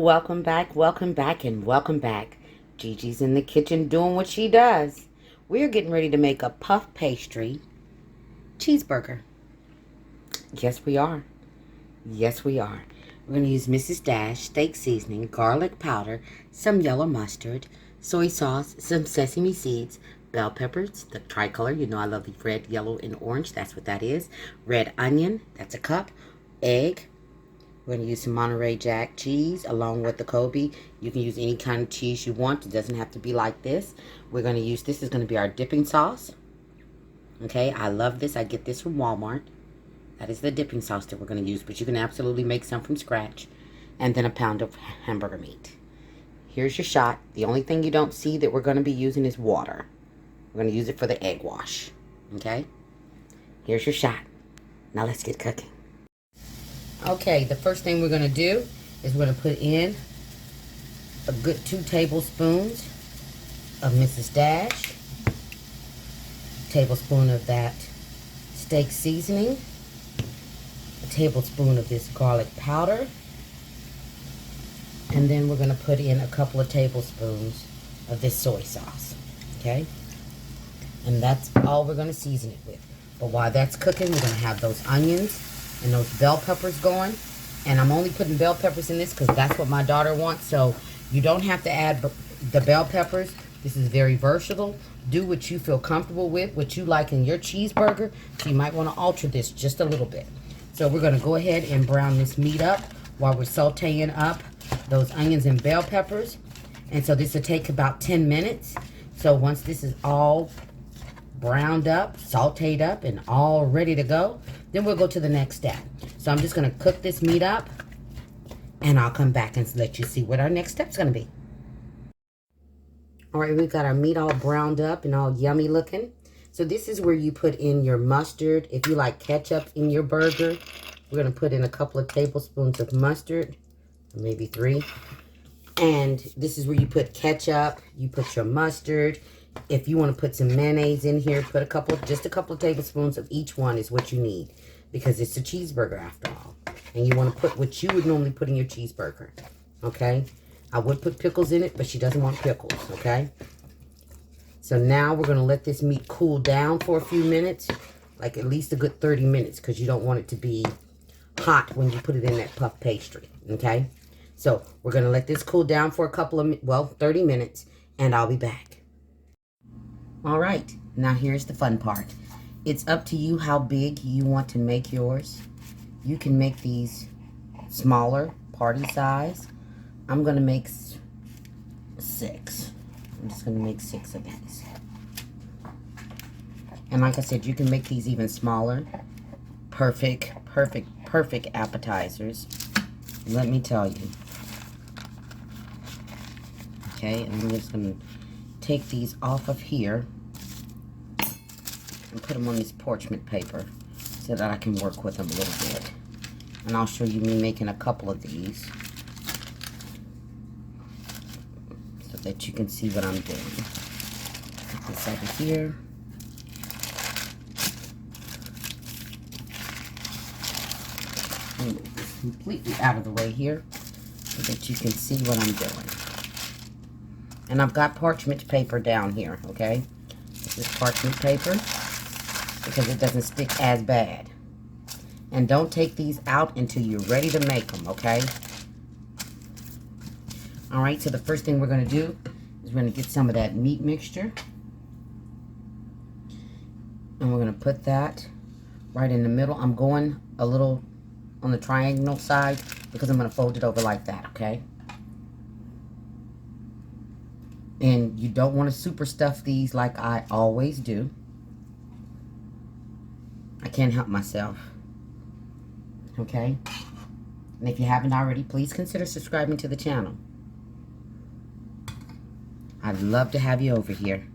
welcome back, and welcome back. Gigi's in the kitchen doing what she does. We're getting ready to make a puff pastry cheeseburger. Yes, we are. Yes, we are. We're going to use Mrs. Dash steak seasoning, garlic powder, some yellow mustard, soy sauce, some sesame seeds, bell peppers, the tricolor. You know I love the red, yellow, and orange. That's what that is. Red onion, that's a cup. Egg. We're going to use some Monterey Jack cheese along with the Kobe. You can use any kind of cheese you want. It doesn't have to be like this. We're going to use, this is going to be our dipping sauce. Okay, I love this. I get this from Walmart. That is the dipping sauce that we're going to use, but you can absolutely make some from scratch. And then a pound of hamburger meat. Here's your shot. The only thing you don't see that we're going to be using is water. We're going to use it for the egg wash. Okay? Here's your shot. Now let's get cooking. Okay, the first thing we're going to do is we're going to put in a good 2 tablespoons of Mrs. Dash, a tablespoon of that steak seasoning, a tablespoon of this garlic powder, and then we're going to put in a couple of tablespoons of this soy sauce, okay? And that's all we're going to season it with. But while that's cooking, we're going to have those onions and those bell peppers going. And I'm only putting bell peppers in this because that's what my daughter wants. So you don't have to add the bell peppers. This is very versatile. Do what you feel comfortable with, what you like in your cheeseburger. So you might want to alter this just a little bit. So we're going to go ahead and brown this meat up while we're sauteing up those onions and bell peppers. And so this will take about 10 minutes. So once this is all browned up, sauteed up, and all ready to go, then we'll go to the next step. So I'm just going to cook this meat up, and I'll come back and let you see what our next step's going to be. All right, we've got our meat all browned up and all yummy looking. So this is where you put in your mustard. If you like ketchup in your burger, we're going to put in a couple of tablespoons of mustard, maybe 3. And this is where you put ketchup, you put your mustard. If you want to put some mayonnaise in here, put just a couple of tablespoons of each one is what you need, because it's a cheeseburger after all. And you want to put what you would normally put in your cheeseburger, okay? I would put pickles in it, but she doesn't want pickles, okay? So now we're going to let this meat cool down for a few minutes, like at least a good 30 minutes, because you don't want it to be hot when you put it in that puff pastry, okay? So we're going to let this cool down for a couple of, 30 minutes, and I'll be back. All right, now here's the fun part. It's up to you how big you want to make yours. You can make these smaller, party size. I'm going to make 6. I'm just going to make 6 of these. And like I said, you can make these even smaller. Perfect appetizers. Let me tell you. Okay, and I'm just going to take these off of here and put them on this parchment paper so that I can work with them a little bit. And I'll show you me making a couple of these so that you can see what I'm doing. Put this over here. Move this completely out of the way here so that you can see what I'm doing. And I've got parchment paper down here, okay? This is parchment paper because it doesn't stick as bad. And don't take these out until you're ready to make them, okay? All right, so the first thing we're going to do is we're going to get some of that meat mixture. And we're going to put that right in the middle. I'm going a little on the triangle side because I'm going to fold it over like that, okay? And you don't want to super stuff these like I always do. I can't help myself. Okay? And if you haven't already, please consider subscribing to the channel. I'd love to have you over here.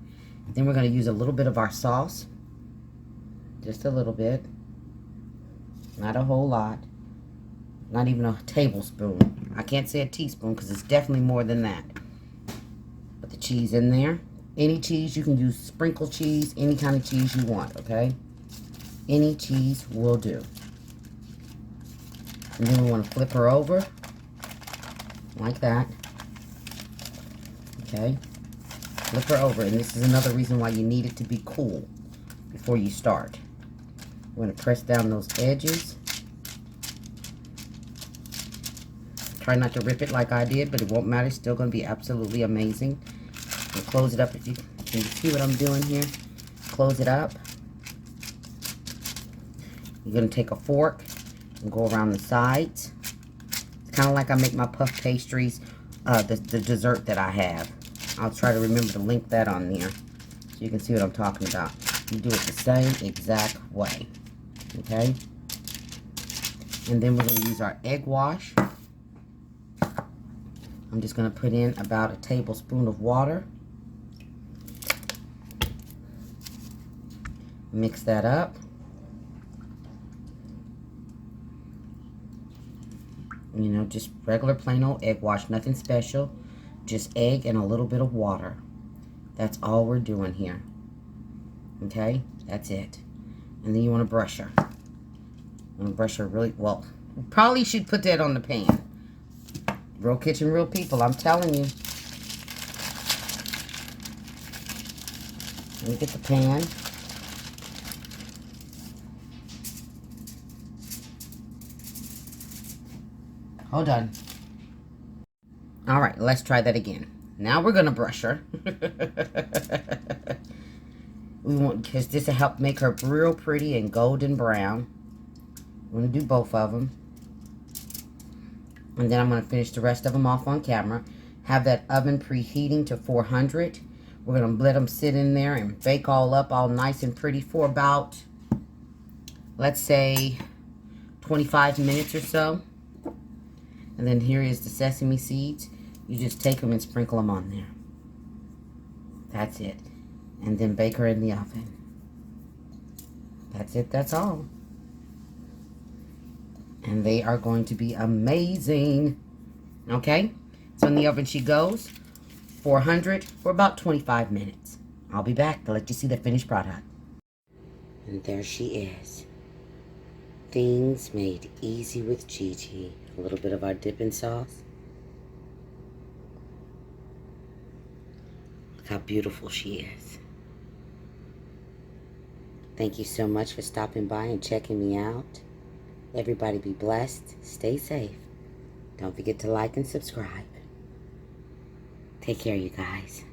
Then we're going to use a little bit of our sauce. Just a little bit. Not a whole lot. Not even a tablespoon. I can't say a teaspoon because it's definitely more than that. Put the cheese in there. Any cheese, you can use sprinkle cheese, any kind of cheese you want, okay? Any cheese will do. And then we want to flip her over. like that. Okay. Flip her over, and this is another reason why you need it to be cool before you start. We're going to press down those edges. Try not to rip it like I did, but it won't matter. It's still going to be absolutely amazing. And close it up. If you can see what I'm doing here. Close it up. You're going to take a fork and go around the sides. It's kind of like I make my puff pastries, the dessert that I have. I'll try to remember to link that on there so you can see what I'm talking about. You do it the same exact way. Okay? And then we're going to use our egg wash. I'm just going to put in about a tablespoon of water. Mix that up. You know, just regular plain old egg wash, nothing special. Just egg and a little bit of water. That's all we're doing here. Okay? That's it. And then you want to brush her. You want to brush her really well. Probably should put that on the pan. Real kitchen, real people, I'm telling you. Let me get the pan. Hold on. All right, let's try that again. Now we're going to brush her. We want, because this will help make her real pretty and golden brown. I'm going to do both of them. And then I'm going to finish the rest of them off on camera. Have that oven preheating to 400. We're going to let them sit in there and bake all up all nice and pretty for about, let's say, 25 minutes or so. And then here is the sesame seeds. You just take them and sprinkle them on there. That's it. And then bake her in the oven. That's it. That's all. And they are going to be amazing. Okay? So in the oven she goes. 400 for about 25 minutes. I'll be back to let you see the finished product. And there she is. Things made easy with Gigi. A little bit of our dipping sauce. Look how beautiful she is. Thank you so much for stopping by and checking me out. Everybody be blessed. Stay safe. Don't forget to like and subscribe. Take care, you guys.